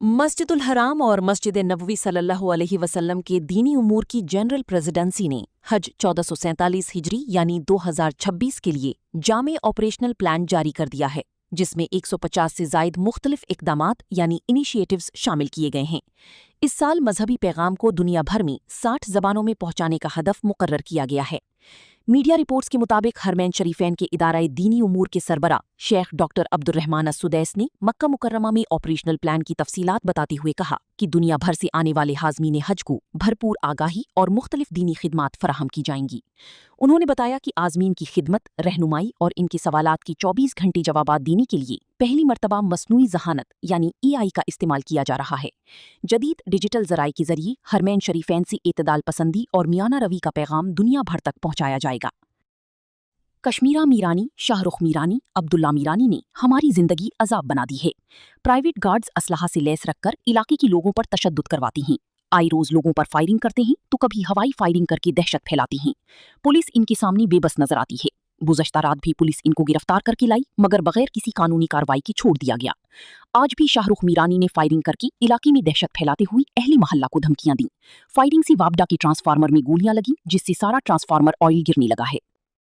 मस्जिदुल हराम और मस्जिद नबवी सल्लल्लाहु अलैहि वसल्लम के दीनी उमूर की जनरल प्रेसिडेंसी ने हज 1447 हिजरी यानी 2026 के लिए जामे ऑपरेशनल प्लान जारी कर दिया है, जिसमें 150 से जायद मुख्तलिफ इकदामात यानी इनिशिएटिव्स शामिल किए गए हैं। इस साल मजहबी पैगाम को दुनिया भर में 60 जबानों में पहुंचाने का हदफ मुकर्रर किया गया है। मीडिया रिपोर्ट्स के मुताबिक हरमैन शरीफैन के इदारा दीनी उमूर के सरबरा शेख डॉक्टर अब्दुर्रहमान अस्सुदैस ने मक्का मुकर्रमा में ऑपरेशनल प्लान की तफसीलात बताते हुए कहा कि दुनिया भर से आने वाले हाज़मीन हज को भरपूर आगाही और मुख्तलिफ दीनी खिदमात फराहम की जाएंगी। उन्होंने बताया कि आज़मीन की खिदमत, रहनुमाई और इनके सवालात की 24 घंटे जवाबात देने के लिए पहली मरतबा मसनूई जहानत यानी AI का इस्तेमाल किया जा रहा है। जदीद डिजिटल ज़राए के जरिए हरमैन शरीफैन से एतदाल पसंदी और मियाना रवी का पैगाम दुनिया भर तक पहुंचाया जाएगा। कश्मीरा मीरानी, शाहरुख मीरानी, अब्दुल्ला मीरानी ने हमारी जिंदगी अजाब बना दी है। प्राइवेट गार्ड्स असलहा से लैस रखकर इलाके के लोगों पर तशद्दुद करवाती हैं। आए रोज लोगों पर फायरिंग करते हैं तो कभी हवाई फायरिंग करके दहशत फैलाती हैं। पुलिस इनके सामने बेबस नजर आती है। गुज़श्ता रात भी पुलिस इनको गिरफ्तार करके लाई, मगर बगैर किसी कानूनी कार्रवाई के छोड़ दिया गया। आज भी शाहरुख मीरानी ने फायरिंग करके इलाके में दहशत फैलाते हुए अहली महल्ला को धमकियां दी। फायरिंग से वापडा के ट्रांसफार्मर में गोलियां लगी, जिससे सारा ट्रांसफार्मर ऑयल गिरने लगा है।